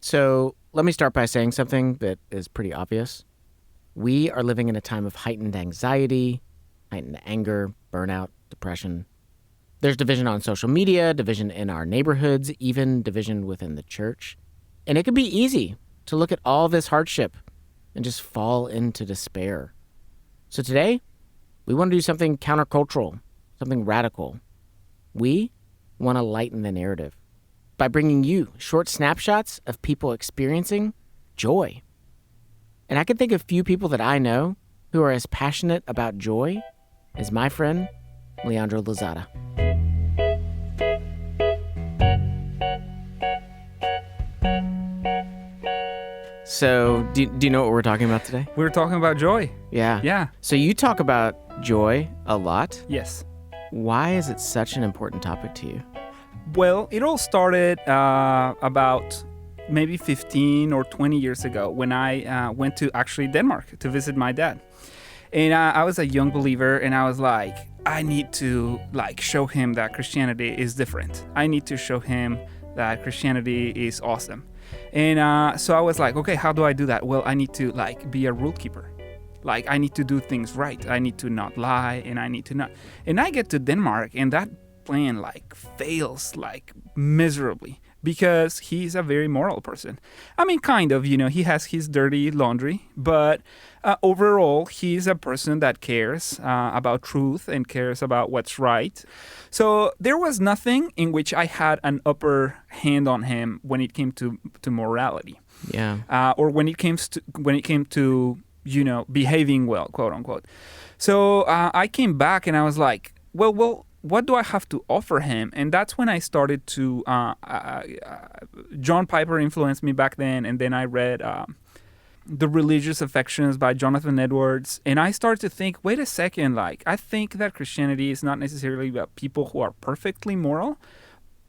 So let me start by saying something that is pretty obvious. We are living in a time of heightened anxiety, heightened anger, burnout, depression. There's division on social media, division in our neighborhoods, even division within the church. And it can be easy to look at all this hardship and just fall into despair. So today, we want to do something countercultural, something radical. We want to lighten the narrative by bringing you short snapshots of people experiencing joy. And I can think of few people that I know who are as passionate about joy as my friend, Leandro Lozada. So, do you know what we're talking about today? We're talking about joy. Yeah. Yeah. So you talk about joy a lot. Yes. Why is it such an important topic to you? Well, it all started about maybe 15 or 20 years ago when I went to actually Denmark to visit my dad. And I was a young believer, and I was like, I need to show him that Christianity is different. I need to show him that Christianity is awesome. And so I was like, okay, how do I do that? Well, I need to be a rule keeper. I need to do things right. I need to not lie, and I need to not. And I get to Denmark, and that plan fails miserably because he's a very moral person. I mean, kind of, he has his dirty laundry, but overall, he's a person that cares about truth and cares about what's right. So there was nothing in which I had an upper hand on him when it came to morality. Yeah. Or when it came to behaving well, quote unquote. So I came back and I was like, well, what do I have to offer him? And that's when I started to, John Piper influenced me back then. And then I read The Religious Affections by Jonathan Edwards. And I started to think, wait a second, I think that Christianity is not necessarily about people who are perfectly moral,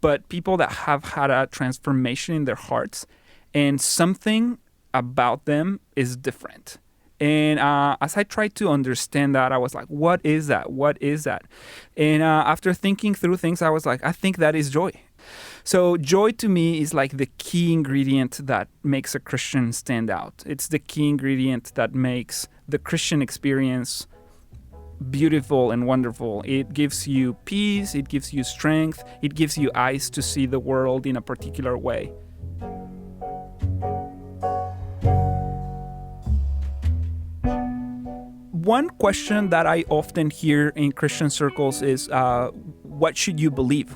but people that have had a transformation in their hearts. And something about them is different. And as I tried to understand that, I was like, what is that? What is that? And after thinking through things, I was like, I think that is joy. So joy to me is the key ingredient that makes a Christian stand out. It's the key ingredient that makes the Christian experience beautiful and wonderful. It gives you peace. It gives you strength. It gives you eyes to see the world in a particular way. One question that I often hear in Christian circles is, what should you believe?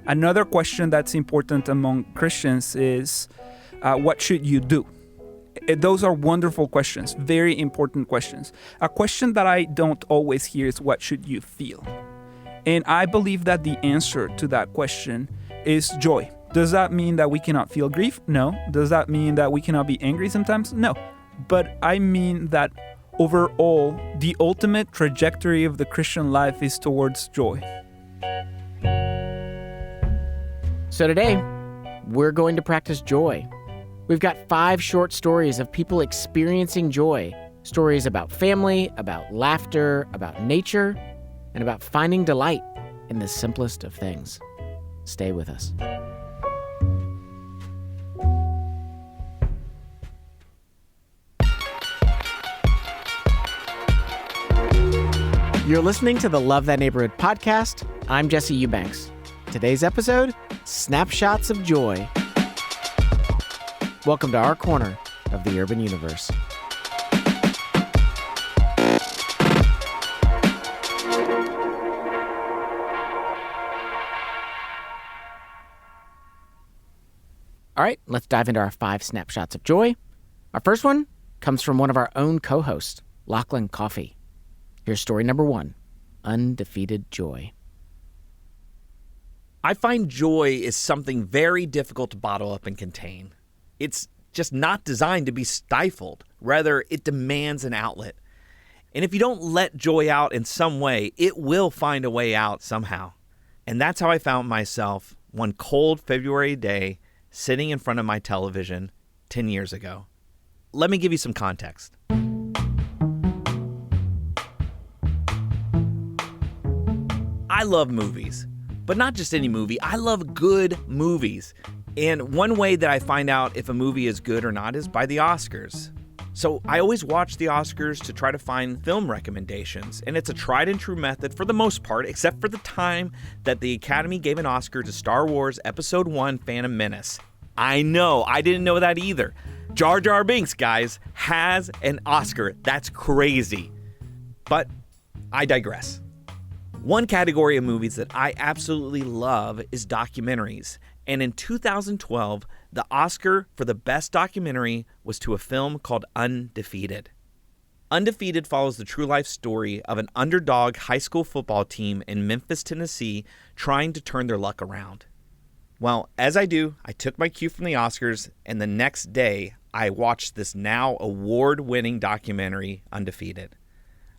Another question that's important among Christians is, what should you do? Those are wonderful questions, very important questions. A question that I don't always hear is, what should you feel? And I believe that the answer to that question is joy. Does that mean that we cannot feel grief? No. Does that mean that we cannot be angry sometimes? No. But I mean that overall, the ultimate trajectory of the Christian life is towards joy. So today, we're going to practice joy. We've got 5 short stories of people experiencing joy. Stories about family, about laughter, about nature, and about finding delight in the simplest of things. Stay with us. You're listening to the Love That Neighborhood podcast. I'm Jesse Eubanks. Today's episode, Snapshots of Joy. Welcome to our corner of the urban universe. All right, let's dive into our 5 snapshots of joy. Our first one comes from one of our own co-hosts, Lachlan Coffey. Here's story number 1, Undefeated Joy. I find joy is something very difficult to bottle up and contain. It's just not designed to be stifled. Rather, it demands an outlet. And if you don't let joy out in some way, it will find a way out somehow. And that's how I found myself one cold February day sitting in front of my television 10 years ago. Let me give you some context. I love movies, but not just any movie. I love good movies. And one way that I find out if a movie is good or not is by the Oscars. So I always watch the Oscars to try to find film recommendations, and it's a tried and true method for the most part, except for the time that the Academy gave an Oscar to Star Wars Episode 1: Phantom Menace. I know, I didn't know that either. Jar Jar Binks, guys, has an Oscar. That's crazy. But I digress. One category of movies that I absolutely love is documentaries. And in 2012, the Oscar for the best documentary was to a film called Undefeated. Undefeated follows the true life story of an underdog high school football team in Memphis, Tennessee, trying to turn their luck around. Well, as I do, I took my cue from the Oscars, and the next day, I watched this now award-winning documentary, Undefeated.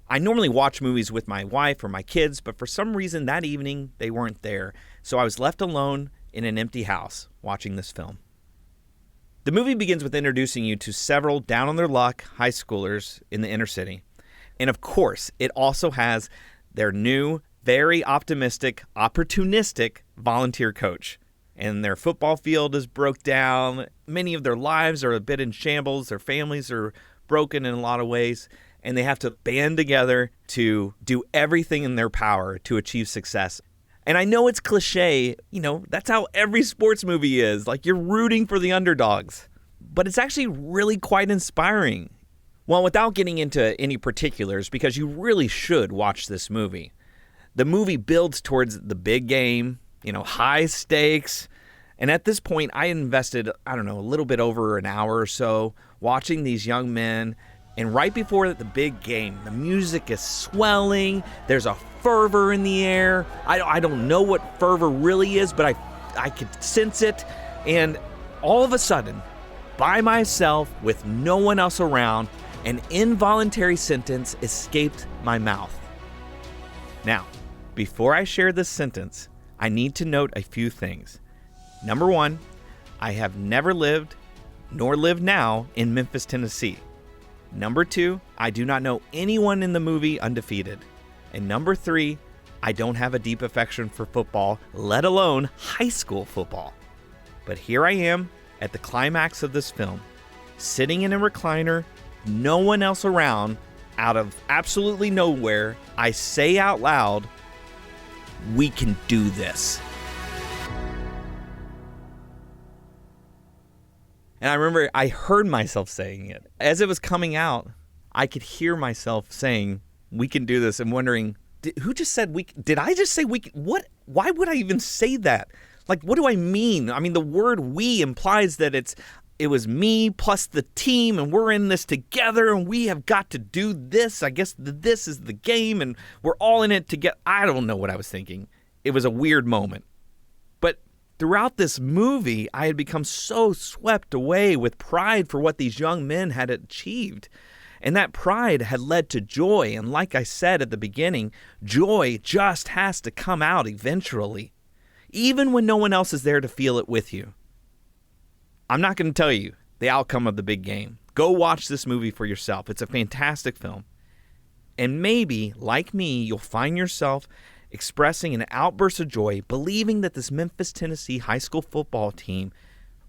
I normally watch movies with my wife or my kids, but for some reason that evening, they weren't there, so I was left alone in an empty house watching this film. The movie begins with introducing you to several down-on-their-luck high schoolers in the inner city. And of course, it also has their new, very optimistic, opportunistic volunteer coach. And their football field is broke down. Many of their lives are a bit in shambles. Their families are broken in a lot of ways. And they have to band together to do everything in their power to achieve success. And I know it's cliche, that's how every sports movie is. Like, you're rooting for the underdogs. But it's actually really quite inspiring. Well, without getting into any particulars, because you really should watch this movie. The movie builds towards the big game, high stakes. And at this point, I invested, a little bit over an hour or so watching these young men. And right before the big game, the music is swelling. There's a fervor in the air. I don't know what fervor really is, but I could sense it. And all of a sudden, by myself, with no one else around, an involuntary sentence escaped my mouth. Now, before I share this sentence, I need to note a few things. Number one, I have never lived, nor live now, in Memphis, Tennessee. Number two, I do not know anyone in the movie Undefeated. And number three, I don't have a deep affection for football, let alone high school football. But here I am at the climax of this film, sitting in a recliner, no one else around, out of absolutely nowhere. I say out loud, "We can do this." And I remember I heard myself saying it. As it was coming out, I could hear myself saying, "We can do this," and wondering, who just said we? Did I just say we? What? Why would I even say that? Like, what do I mean? I mean, the word "we" implies that it was me plus the team, and we're in this together, and we have got to do this. I guess this is the game, and we're all in it together. I don't know what I was thinking. It was a weird moment. But throughout this movie, I had become so swept away with pride for what these young men had achieved. And that pride had led to joy. And like I said at the beginning, joy just has to come out eventually, even when no one else is there to feel it with you. I'm not going to tell you the outcome of the big game. Go watch this movie for yourself. It's a fantastic film. And maybe, like me, you'll find yourself expressing an outburst of joy, believing that this Memphis, Tennessee high school football team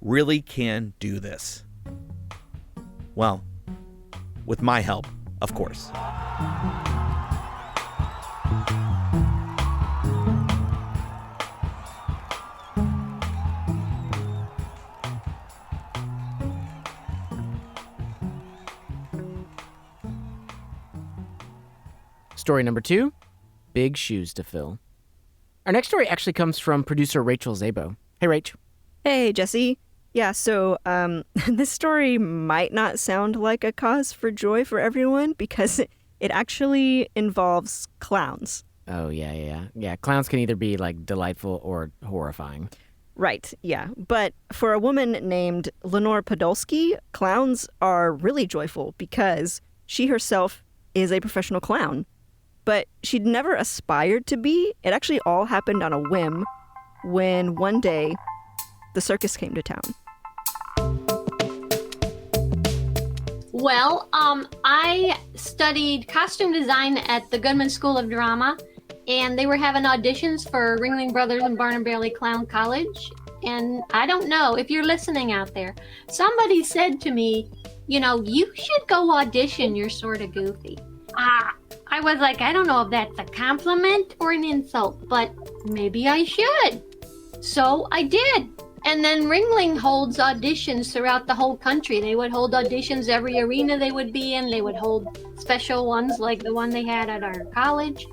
really can do this. Well, with my help, of course. Story number 2, big shoes to fill. Our next story actually comes from producer Rachel Zabo. Hey, Rach. Hey, Jesse. Yeah, so this story might not sound like a cause for joy for everyone because it actually involves clowns. Oh, yeah. Clowns can either be like delightful or horrifying. Right, yeah. But for a woman named Lenore Podolsky, clowns are really joyful because she herself is a professional clown. But she'd never aspired to be. It actually all happened on a whim when one day the circus came to town. Well, I studied costume design at the Goodman School of Drama, and they were having auditions for Ringling Brothers and Barnum Bailey Clown College. And I don't know if you're listening out there. Somebody said to me, you should go audition. You're sort of goofy. I was like, I don't know if that's a compliment or an insult, but maybe I should. So I did. And then Ringling holds auditions throughout the whole country. They would hold auditions every arena they would be in. They would hold special ones like the one they had at our college.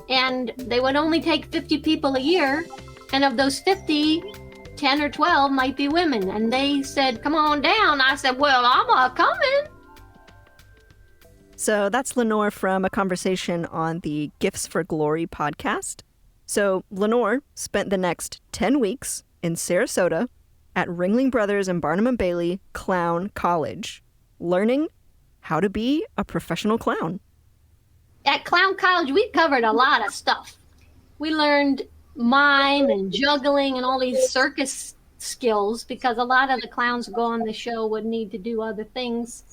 And they would only take 50 people a year. And of those 50, 10 or 12 might be women. And they said, come on down. I said, well, I'm coming. So that's Lenore from a conversation on the Gifts for Glory podcast. So Lenore spent the next 10 weeks in Sarasota at Ringling Brothers and Barnum and Bailey Clown College, learning how to be a professional clown. At Clown College, we covered a lot of stuff. We learned mime and juggling and all these circus skills because a lot of the clowns who go on the show would need to do other things.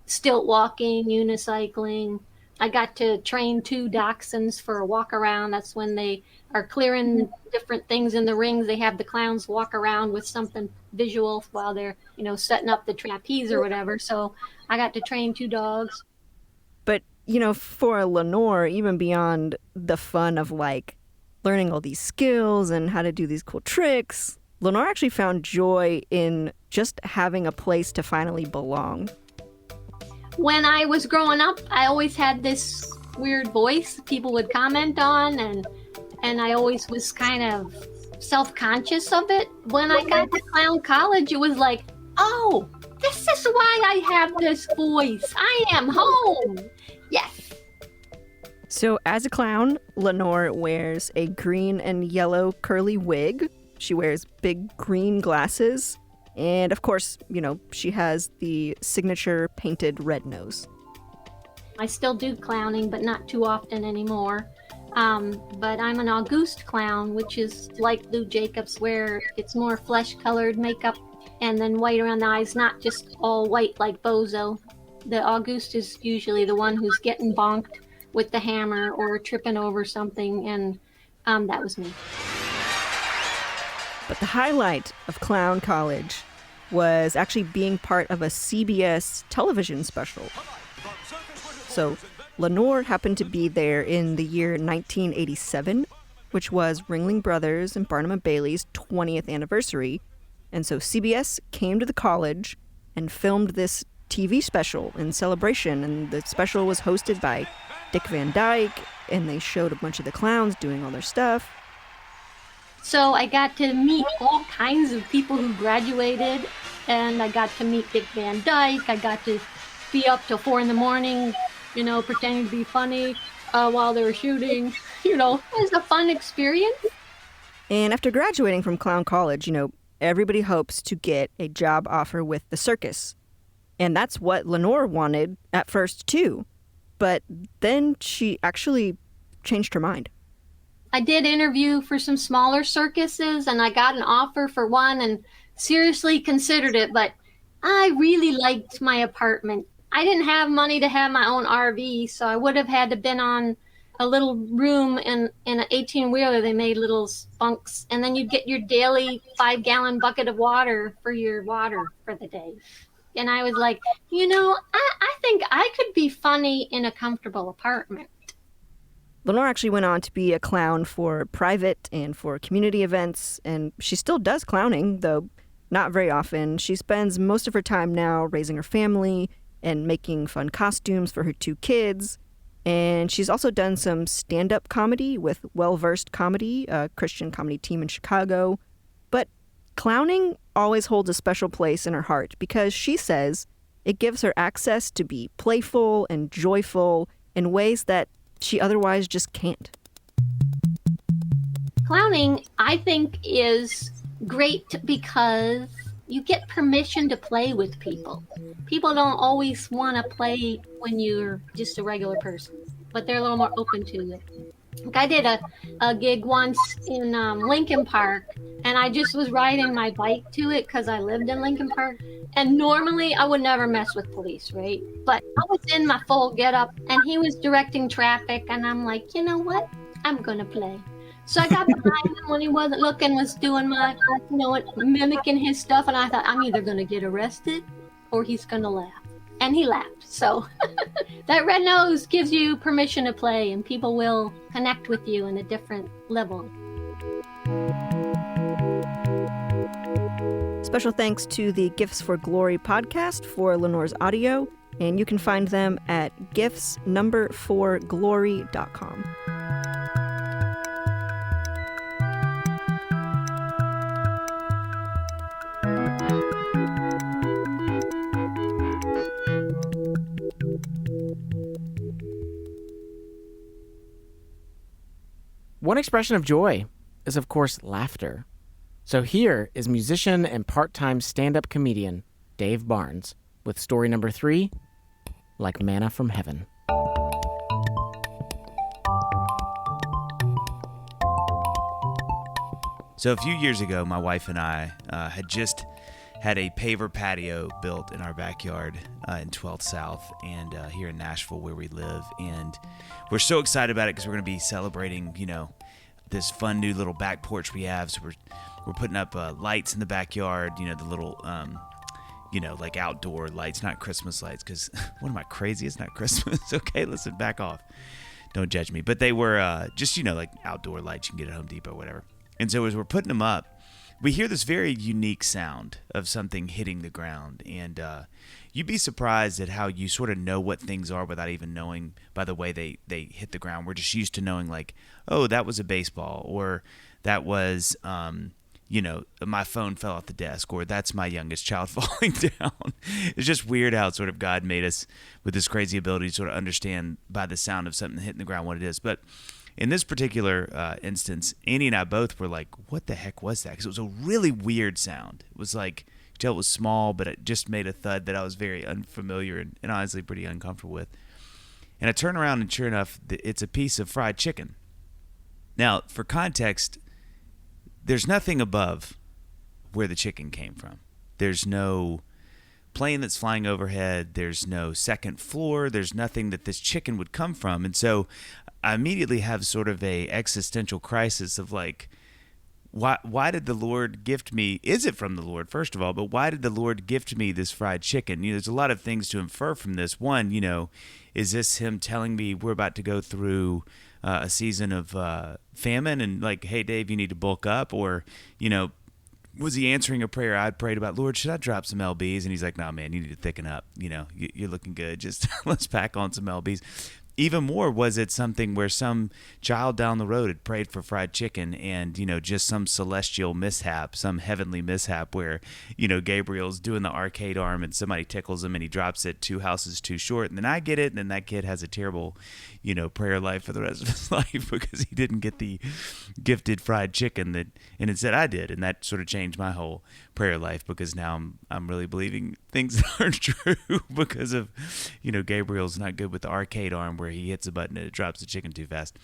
Stilt walking, unicycling. I got to train 2 dachshunds for a walk around. That's when they are clearing different things in the rings. They have the clowns walk around with something visual while they're, setting up the trapeze or whatever. So I got to train 2 dogs. But, for Lenore, even beyond the fun of learning all these skills and how to do these cool tricks, Lenore actually found joy in just having a place to finally belong. When I was growing up, I always had this weird voice people would comment on, and I always was kind of self-conscious of it. When I got to Clown College, it was like, oh, this is why I have this voice. I am home. Yes. So as a clown, Lenore wears a green and yellow curly wig. She wears big green glasses. And of course, she has the signature painted red nose. I still do clowning, but not too often anymore. But I'm an Auguste clown, which is like Lou Jacobs, where it's more flesh-colored makeup and then white around the eyes, not just all white like Bozo. The Auguste is usually the one who's getting bonked with the hammer or tripping over something, and that was me. But the highlight of Clown College was actually being part of a CBS television special. So Lenore happened to be there in the year 1987, which was Ringling Brothers and Barnum and Bailey's 20th anniversary. And so CBS came to the college and filmed this TV special in celebration. And the special was hosted by Dick Van Dyke, and they showed a bunch of the clowns doing all their stuff. So I got to meet all kinds of people who graduated, and I got to meet Dick Van Dyke. I got to be up till 4 a.m, pretending to be funny while they were shooting. It was a fun experience. And after graduating from Clown College, everybody hopes to get a job offer with the circus. And that's what Lenore wanted at first, too. But then she actually changed her mind. I did interview for some smaller circuses, and I got an offer for one and seriously considered it, but I really liked my apartment. I didn't have money to have my own RV, so I would have had to been on a little room in an 18-wheeler. They made little bunks, and then you'd get your daily 5-gallon bucket of water for the day. And I was like, I think I could be funny in a comfortable apartment. Lenore actually went on to be a clown for private and for community events, and she still does clowning, though not very often. She spends most of her time now raising her family and making fun costumes for her 2 kids. And she's also done some stand-up comedy with Well-Versed Comedy, a Christian comedy team in Chicago. But clowning always holds a special place in her heart because she says it gives her access to be playful and joyful in ways that she otherwise just can't. Clowning, I think, is great because you get permission to play with people. People don't always want to play when you're just a regular person, but they're a little more open to it. Like I did a gig once in Lincoln Park, and I just was riding my bike to it because I lived in Lincoln Park. And normally I would never mess with police, right? But I was in my full getup, and he was directing traffic, and I'm like, you know what? I'm gonna play. So I got behind him when he wasn't looking, was doing my, mimicking his stuff, and I thought, I'm either going to get arrested or he's going to laugh. And he laughed. So that red nose gives you permission to play, and people will connect with you in a different level. Special thanks to the Gifts for Glory podcast for Lenore's audio, and you can find them at gifts4glory.com. One expression of joy is, of course, laughter. So here is musician and part-time stand-up comedian Dave Barnes with story number 3, Like Manna from Heaven. So a few years ago, my wife and I had just had a paver patio built in our backyard in 12th South and here in Nashville where we live. And we're so excited about it because we're going to be celebrating, this fun new little back porch we have. So we're putting up lights in the backyard, the little, like outdoor lights, not Christmas lights, because what am I, crazy? It's not Christmas. Okay, listen, back off. Don't judge me. But they were just, like outdoor lights you can get at Home Depot, whatever. And so as we're putting them up, we hear this very unique sound of something hitting the ground. And you'd be surprised at how you sort of know what things are without even knowing by the way they hit the ground. We're just used to knowing like, oh, that was a baseball, or that was, my phone fell off the desk, or that's my youngest child falling down. It's just weird how sort of God made us with this crazy ability to sort of understand by the sound of something hitting the ground what it is. But in this particular instance, Annie and I both were like, what the heck was that? Because it was a really weird sound. It was like, you could tell it was small, but it just made a thud that I was very unfamiliar and honestly pretty uncomfortable with. And I turn around and sure enough, it's a piece of fried chicken. Now, for context, there's nothing above where the chicken came from. There's no plane that's flying overhead. There's no second floor. There's nothing that this chicken would come from. And so I immediately have sort of a existential crisis of like, why did the Lord gift me? Is it from the Lord, first of all? But why did the Lord gift me this fried chicken? There's a lot of things to infer from this. One, is this him telling me we're about to go through a season of famine and like, hey, Dave, you need to bulk up? Or, was he answering a prayer I'd prayed about, Lord, should I drop some LBs? And he's like, no, man, you need to thicken up. You're looking good. Just let's pack on some LBs. Even more, was it something where some child down the road had prayed for fried chicken and, just some celestial mishap, some heavenly mishap where, Gabriel's doing the arcade arm and somebody tickles him and he drops it 2 houses too short. And then I get it. And then that kid has a terrible, prayer life for the rest of his life because he didn't get the gifted fried chicken and instead I did. And that sort of changed my whole prayer life because now I'm really believing things that aren't true because of, Gabriel's not good with the arcade arm where he hits a button and it drops the chicken too fast.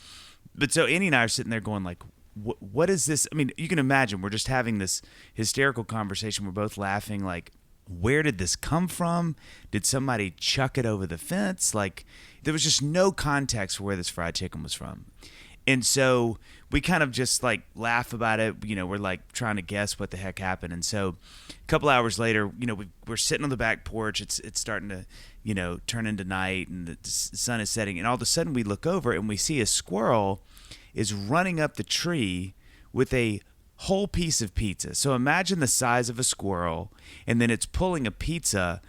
But so Annie and I are sitting there going like, what is this? I mean, you can imagine we're just having this hysterical conversation. We're both laughing like, where did this come from? Did somebody chuck it over the fence? Like there was just no context for where this fried chicken was from. And so we kind of just like laugh about it. We're like trying to guess what the heck happened. And so a couple hours later, we're sitting on the back porch. It's starting to, turn into night and the sun is setting. And all of a sudden we look over and we see a squirrel is running up the tree with a whole piece of pizza. So imagine the size of a squirrel, and then it's pulling a piece of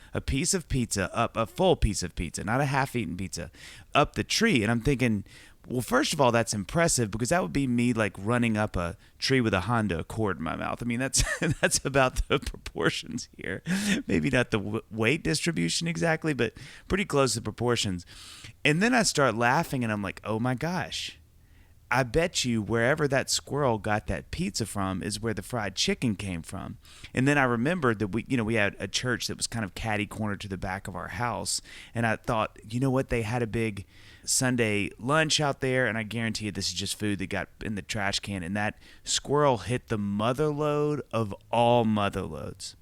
pizza up, a full piece of pizza, not a half-eaten pizza, up the tree. And I'm thinking, well, first of all, that's impressive because that would be me like running up a tree with a Honda Accord in my mouth. I mean, that's about the proportions here. Maybe not the weight distribution exactly, but pretty close to proportions. And then I start laughing and I'm like, oh my gosh. I bet you wherever that squirrel got that pizza from is where the fried chicken came from. And then I remembered that we had a church that was kind of catty cornered to the back of our house. And I thought, you know what? They had a big Sunday lunch out there. And I guarantee you this is just food that got in the trash can. And that squirrel hit the mother lode of all mother lodes.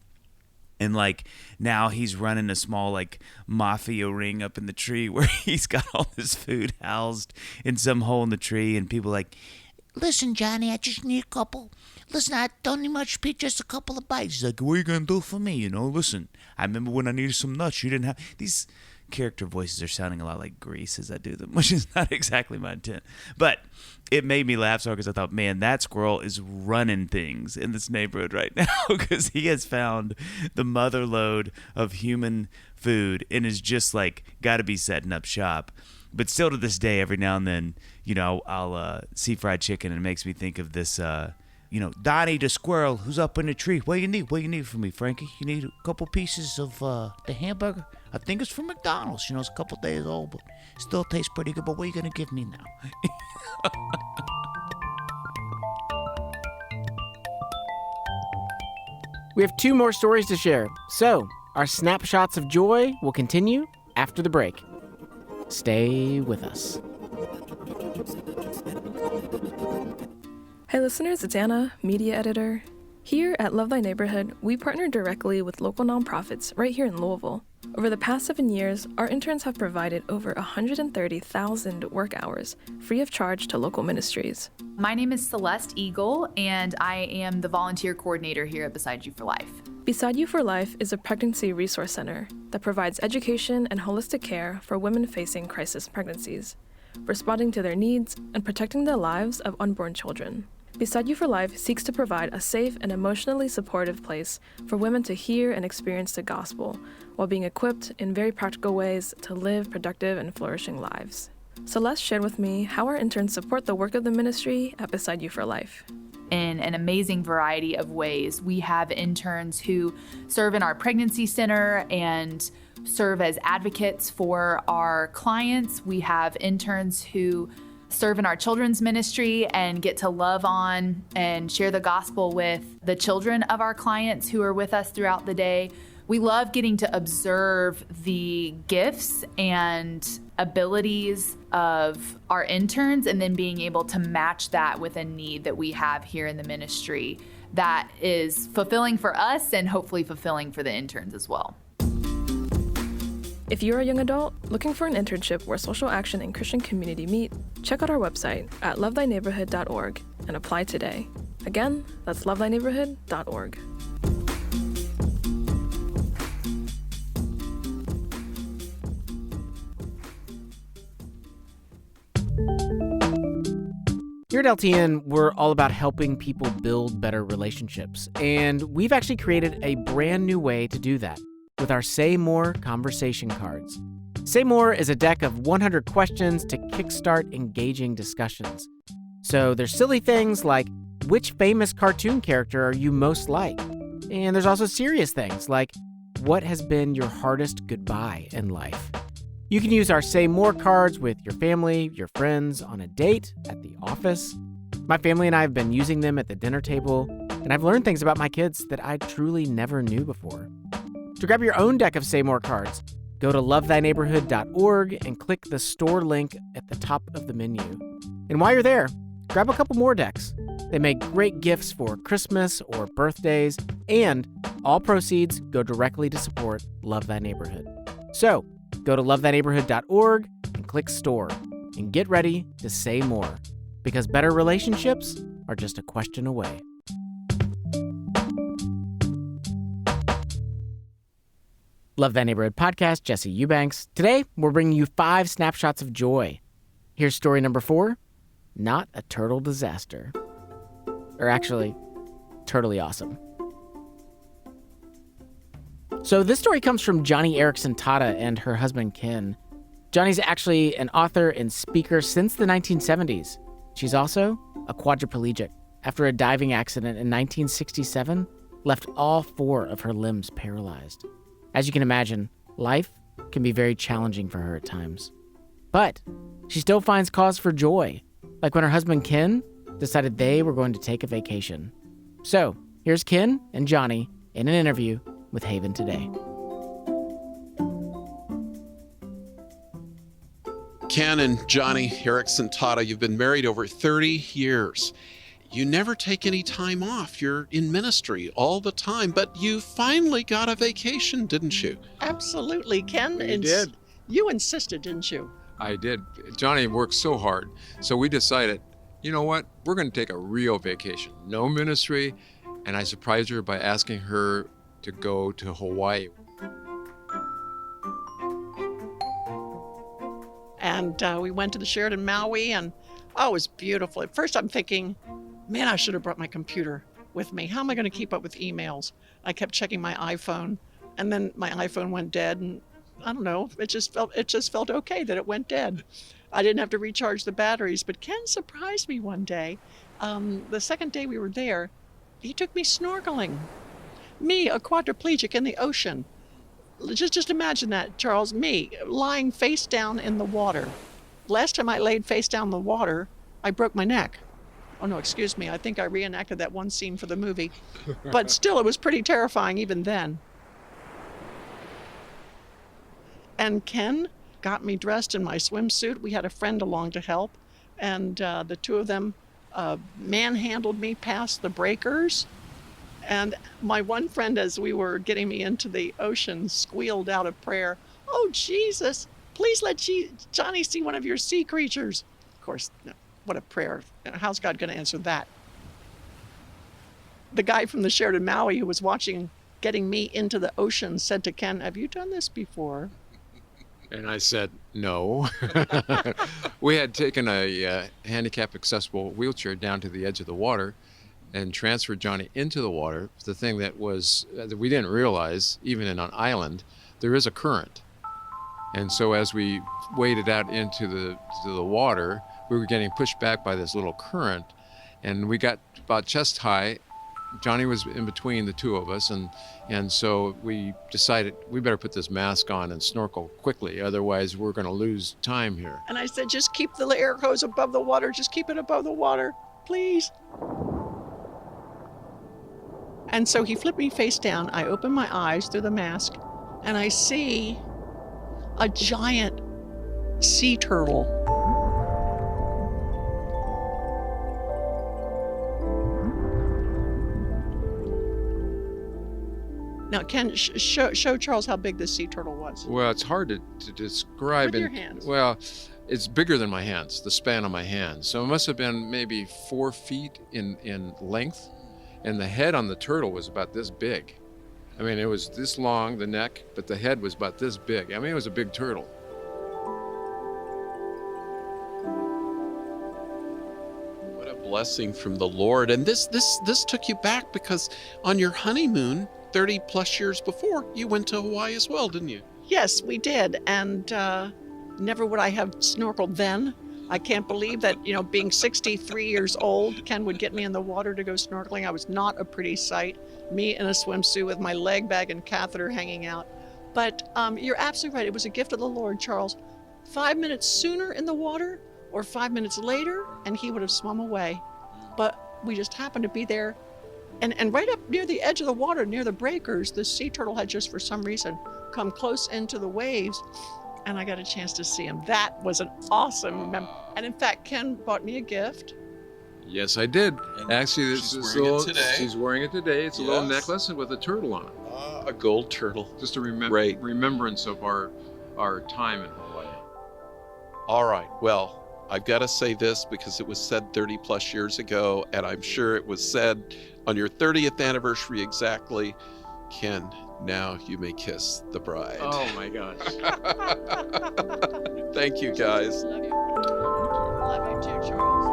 And like now he's running a small like mafia ring up in the tree where he's got all this food housed in some hole in the tree, and people like, listen, Johnny, I just need a couple. Listen, I don't need much meat, just a couple of bites. He's like, what are you going to do for me? You know, listen, I remember when I needed some nuts, you didn't have... These character voices are sounding a lot like Grease as I do them, which is not exactly my intent. But it made me laugh so because I thought, man, that squirrel is running things in this neighborhood right now because he has found the mother lode of human food and is just like got to be setting up shop. But still to this day, every now and then, you know, I'll see fried chicken and it makes me think of this, Donnie the squirrel who's up in the tree. What do you need? What do you need from me, Frankie? You need a couple pieces of the hamburger? I think it's from McDonald's. You know, it's a couple days old, but still tastes pretty good. But what are you going to give me now? We have 2 more stories to share. So, our Snapshots of Joy will continue after the break. Stay with us. Hey listeners, it's Anna, media editor. Here at Love Thy Neighborhood, we partner directly with local nonprofits right here in Louisville. Over the past 7 years, our interns have provided over 130,000 work hours free of charge to local ministries. My name is Celeste Eagle, and I am the volunteer coordinator here at Beside You for Life. Beside You for Life is a pregnancy resource center that provides education and holistic care for women facing crisis pregnancies, responding to their needs and protecting the lives of unborn children. Beside You for Life seeks to provide a safe and emotionally supportive place for women to hear and experience the gospel while being equipped in very practical ways to live productive and flourishing lives. Celeste shared with me how our interns support the work of the ministry at Beside You for Life. In an amazing variety of ways. We have interns who serve in our pregnancy center and serve as advocates for our clients. We have interns who serve in our children's ministry and get to love on and share the gospel with the children of our clients who are with us throughout the day. We love getting to observe the gifts and abilities of our interns and then being able to match that with a need that we have here in the ministry that is fulfilling for us and hopefully fulfilling for the interns as well. If you're a young adult looking for an internship where social action and Christian community meet, check out our website at lovethyneighborhood.org and apply today. Again, that's lovethyneighborhood.org. Here at LTN, we're all about helping people build better relationships, and we've actually created a brand new way to do that with our Say More conversation cards. Say More is a deck of 100 questions to kickstart engaging discussions. So there's silly things like, which famous cartoon character are you most like? And there's also serious things like, what has been your hardest goodbye in life? You can use our Say More cards with your family, your friends, on a date, at the office. My family and I have been using them at the dinner table, and I've learned things about my kids that I truly never knew before. To grab your own deck of Say More cards, go to lovethyneighborhood.org and click the store link at the top of the menu. And while you're there, grab a couple more decks. They make great gifts for Christmas or birthdays, and all proceeds go directly to support Love Thy Neighborhood. So, go to lovethyneighborhood.org and click store, and get ready to say more, because better relationships are just a question away. Love Thy Neighborhood podcast, Jesse Eubanks. Today, we're bringing you 5 snapshots of joy. Here's story number 4, Not a Turtle Disaster. Or actually, turtly awesome. So this story comes from Johnny Erickson Tata and her husband Ken. Johnny's actually an author and speaker since the 1970s. She's also a quadriplegic. After a diving accident in 1967, left all 4 of her limbs paralyzed. As you can imagine, life can be very challenging for her at times. But she still finds cause for joy, like when her husband Ken decided they were going to take a vacation. So here's Ken and Johnny in an interview with Haven Today. Ken and Johnny Erickson Tata, you've been married over 30 years. You never take any time off. You're in ministry all the time, but you finally got a vacation, didn't you? Absolutely, Ken. You did. You insisted, didn't you? I did. Johnny worked so hard. So we decided you know what? We're going to take a real vacation. No ministry. And I surprised her by asking her to go to Hawaii. And we went to the Sheraton Maui, and it was beautiful. At first I'm thinking, man, I should have brought my computer with me. How am I going to keep up with emails? I kept checking my iPhone, and then my iPhone went dead, and I don't know, it just felt okay that it went dead. I didn't have to recharge the batteries, but Ken surprised me one day. The second day we were there, he took me snorkeling. Me, a quadriplegic in the ocean. Just imagine that, Charles, me lying face down in the water. Last time I laid face down in the water, I broke my neck. Oh no, excuse me, I think I reenacted that one scene for the movie. But still, it was pretty terrifying even then. And Ken got me dressed in my swimsuit. We had a friend along to help, and the two of them manhandled me past the breakers. And my one friend, as we were getting me into the ocean, squealed out a prayer, "Oh, Jesus, please let Johnny see one of your sea creatures." Of course, what a prayer. How's God going to answer that? The guy from the Sheraton Maui who was watching getting me into the ocean said to Ken, "Have you done this before?" And I said, no. We had taken a handicap accessible wheelchair down to the edge of the water and transferred Johnny into the water. The thing that we didn't realize, even in an island, there is a current. And so as we waded out into the water, we were getting pushed back by this little current, and we got about chest high. Johnny was in between the two of us, and so we decided we better put this mask on and snorkel quickly, otherwise we're going to lose time here. And I said, "Just keep the air hose above the water. Just keep it above the water, please." And so he flipped me face down. I open my eyes through the mask, and I see a giant sea turtle. Now, Ken, show Charles how big this sea turtle was. Well, it's hard to describe. With your hands. Well, it's bigger than my hands, the span of my hands. So it must have been maybe 4 feet in length. And the head on the turtle was about this big. I mean, it was this long, the neck, but the head was about this big. I mean, it was a big turtle. What a blessing from the Lord. And this took you back because on your honeymoon, 30 plus years before, you went to Hawaii as well, didn't you? Yes, we did. And never would I have snorkeled then. I can't believe that, being 63 years old, Ken would get me in the water to go snorkeling. I was not a pretty sight. Me in a swimsuit with my leg bag and catheter hanging out. But you're absolutely right. It was a gift of the Lord, Charles. 5 minutes sooner in the water or 5 minutes later, and he would have swum away. But we just happened to be there. And right up near the edge of the water, near the breakers, the sea turtle had just for some reason come close into the waves. And I got a chance to see him. That was an awesome memory. And in fact, Ken bought me a gift. Yes, I did. Actually, She's wearing it today. It's a little necklace with a turtle on it. A gold turtle. Just a Right. remembrance of our time in Hawaii. All right. Well, I've got to say this because it was said 30 plus years ago, and I'm sure it was said on your 30th anniversary exactly. Ken, now you may kiss the bride. Oh my gosh. Thank you, guys. Love you. Love you too, Charles.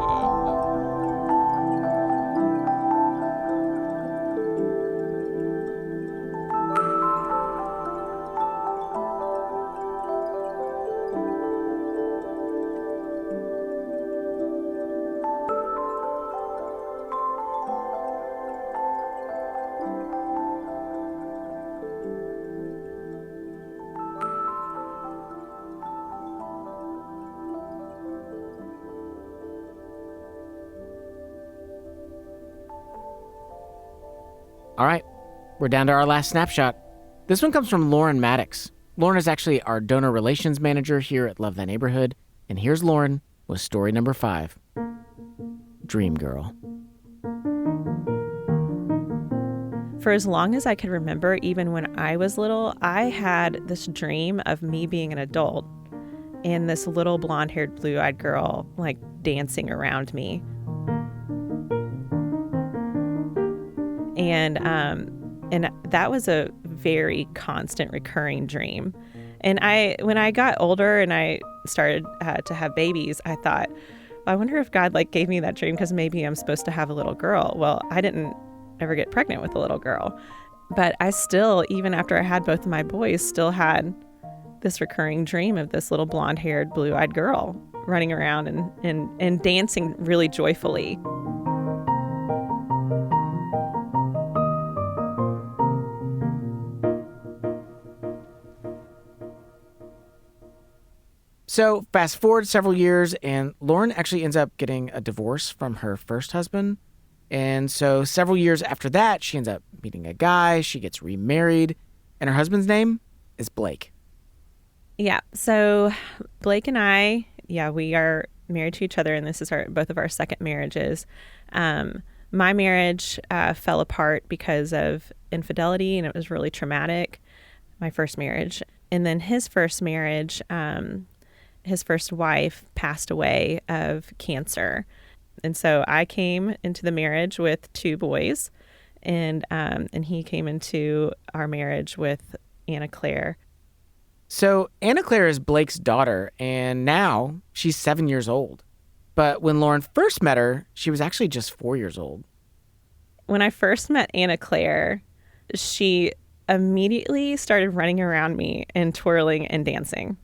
All right, we're down to our last snapshot. This one comes from Lauren Maddox. Lauren is actually our donor relations manager here at Love Thy Neighborhood. And here's Lauren with story number 5, Dream Girl. For as long as I could remember, even when I was little, I had this dream of me being an adult and this little blonde-haired, blue-eyed girl, dancing around me And that was a very constant recurring dream. And when I got older and I started to have babies, I thought, I wonder if God gave me that dream because maybe I'm supposed to have a little girl. Well, I didn't ever get pregnant with a little girl, but I still, even after I had both of my boys, still had this recurring dream of this little blonde-haired, blue-eyed girl running around and dancing really joyfully. So fast forward several years, and Lauren actually ends up getting a divorce from her first husband. And so several years after that, she ends up meeting a guy, she gets remarried, and her husband's name is Blake. Yeah, so Blake and I, we are married to each other, and this is both of our second marriages. My marriage fell apart because of infidelity, and it was really traumatic, my first marriage. And then his first marriage, his first wife passed away of cancer. And so I came into the marriage with 2 boys, and he came into our marriage with Anna Claire. So Anna Claire is Blake's daughter, and now she's 7 years old. But when Lauren first met her, she was actually just 4 years old. When I first met Anna Claire, she immediately started running around me and twirling and dancing.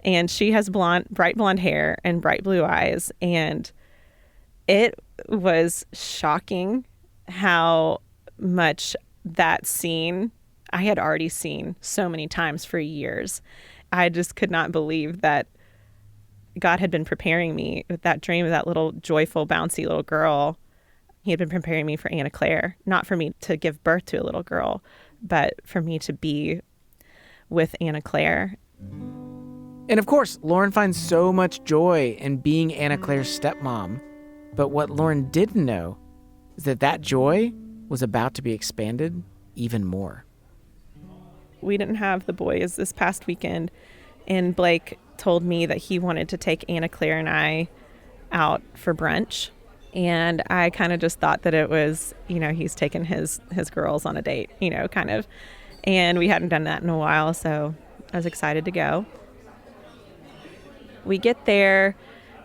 And she has bright blonde hair and bright blue eyes. And it was shocking how much that scene I had already seen so many times for years. I just could not believe that God had been preparing me with that dream of that little joyful, bouncy little girl. He had been preparing me for Anna Claire, not for me to give birth to a little girl, but for me to be with Anna Claire. And of course, Lauren finds so much joy in being Anna Claire's stepmom. But what Lauren didn't know is that joy was about to be expanded even more. We didn't have the boys this past weekend, and Blake told me that he wanted to take Anna Claire and I out for brunch. And I kind of just thought that it was, he's taking his girls on a date, kind of. And we hadn't done that in a while, so I was excited to go. We get there,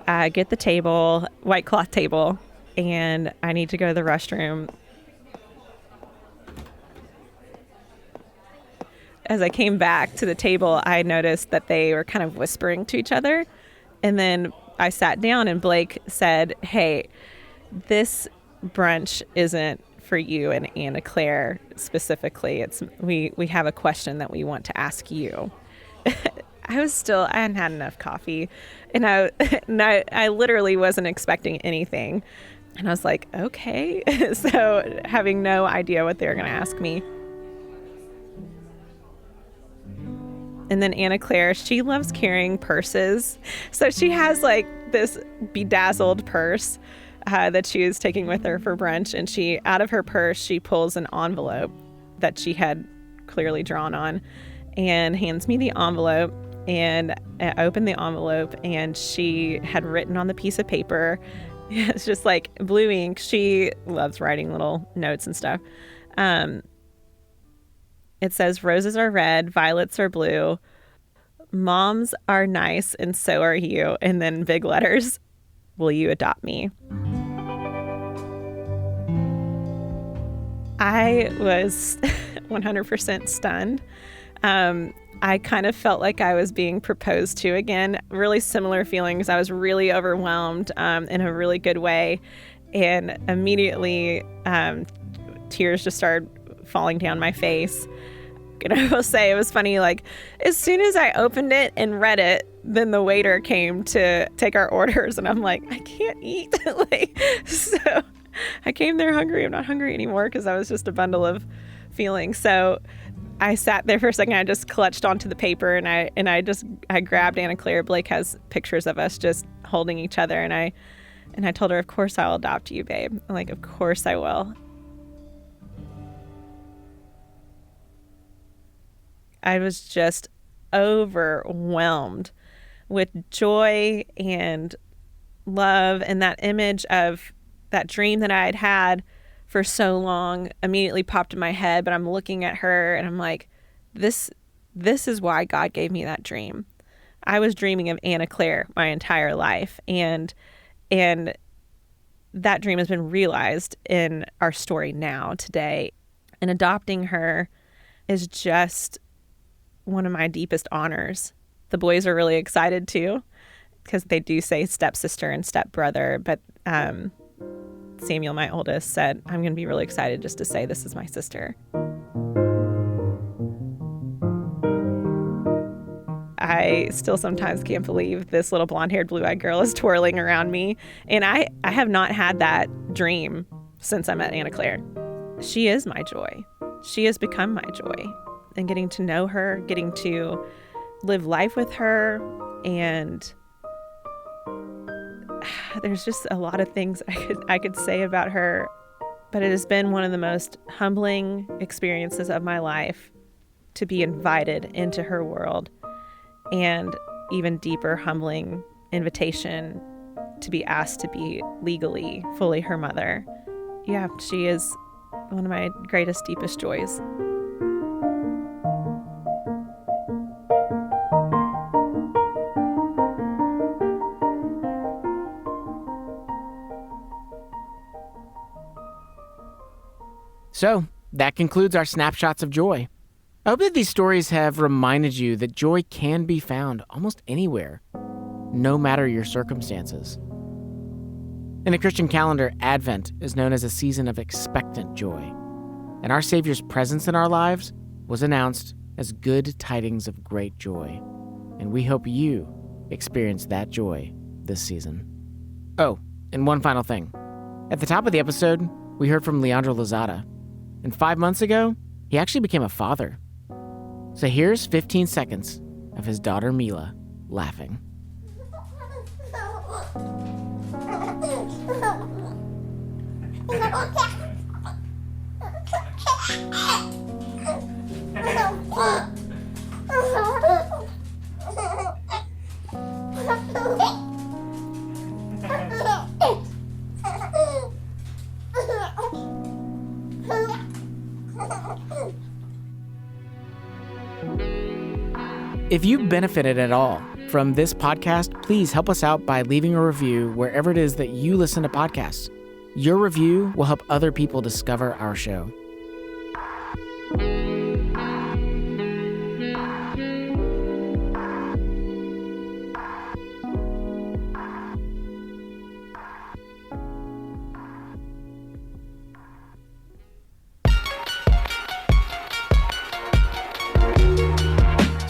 get the table, white cloth table, and I need to go to the restroom. As I came back to the table, I noticed that they were kind of whispering to each other. And then I sat down and Blake said, "Hey, this brunch isn't for you and Anna Claire specifically. We have a question that we want to ask you." I hadn't had enough coffee, and I literally wasn't expecting anything. And I was like, okay. So having no idea what they were going to ask me. And then Anna Claire, she loves carrying purses. So she has this bedazzled purse that she was taking with her for brunch. And out of her purse, she pulls an envelope that she had clearly drawn on and hands me the envelope. And I opened the envelope, and she had written on the piece of paper, it's just blue ink. She loves writing little notes and stuff. It says, "Roses are red, violets are blue. Moms are nice, and so are you." And then big letters, "Will you adopt me?" I was 100% stunned. I kind of felt like I was being proposed to again. Really similar feelings. I was really overwhelmed in a really good way. And immediately tears just started falling down my face. And I will say it was funny, as soon as I opened it and read it, then the waiter came to take our orders, and I'm like, I can't eat. So I came there hungry. I'm not hungry anymore because I was just a bundle of feelings. So I sat there for a second. I just clutched onto the paper, and I grabbed Anna Claire. Blake has pictures of us just holding each other, and I told her, "Of course I'll adopt you, babe." I'm like, "Of course I will." I was just overwhelmed with joy and love, and that image of that dream that I had for so long immediately popped in my head, but I'm looking at her and I'm like, this is why God gave me that dream. I was dreaming of Anna Claire my entire life, and that dream has been realized in our story now, today. And adopting her is just one of my deepest honors. The boys are really excited too, because they do say stepsister and stepbrother, but Samuel, my oldest, said, I'm going to be really excited just to say this is my sister. I still sometimes can't believe this little blonde-haired, blue-eyed girl is twirling around me. And I have not had that dream since I met Anna Claire. She is my joy. She has become my joy. And getting to know her, getting to live life with her, and there's just a lot of things I could say about her, but it has been one of the most humbling experiences of my life to be invited into her world, and even deeper humbling invitation to be asked to be legally fully her mother. Yeah, she is one of my greatest, deepest joys. So, that concludes our Snapshots of Joy. I hope that these stories have reminded you that joy can be found almost anywhere, no matter your circumstances. In the Christian calendar, Advent is known as a season of expectant joy, and our Savior's presence in our lives was announced as good tidings of great joy, and we hope you experience that joy this season. Oh, and one final thing. At the top of the episode, we heard from Leandro Lozada, and 5 months ago, he actually became a father. So here's 15 seconds of his daughter Mila laughing. If you benefited at all from this podcast, please help us out by leaving a review wherever it is that you listen to podcasts. Your review will help other people discover our show.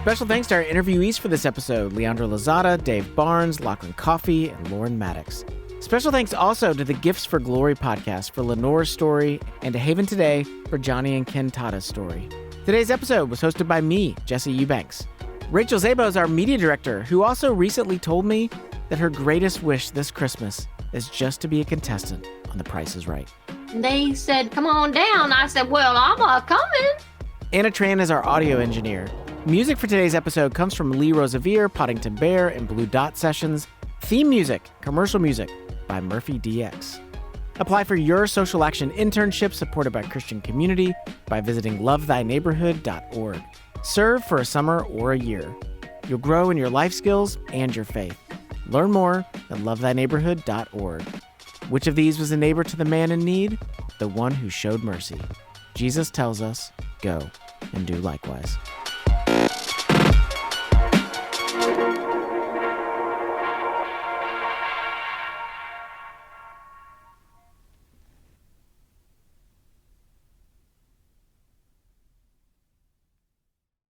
Special thanks to our interviewees for this episode, Leandro Lozada, Dave Barnes, Lachlan Coffey, and Lauren Maddox. Special thanks also to the Gifts for Glory podcast for Lenore's story, and to Haven Today for Johnny and Ken Tada's story. Today's episode was hosted by me, Jesse Eubanks. Rachel Zabo is our media director, who also recently told me that her greatest wish this Christmas is just to be a contestant on The Price is Right. They said, come on down. I said, well, I'm coming. Anna Tran is our audio engineer. Music for today's episode comes from Lee Rosevere, Poddington Bear, and Blue Dot Sessions. Theme music, commercial music by Murphy DX. Apply for your social action internship supported by Christian Community by visiting lovethyneighborhood.org. Serve for a summer or a year. You'll grow in your life skills and your faith. Learn more at lovethyneighborhood.org. Which of these was a neighbor to the man in need? The one who showed mercy. Jesus tells us, go and do likewise.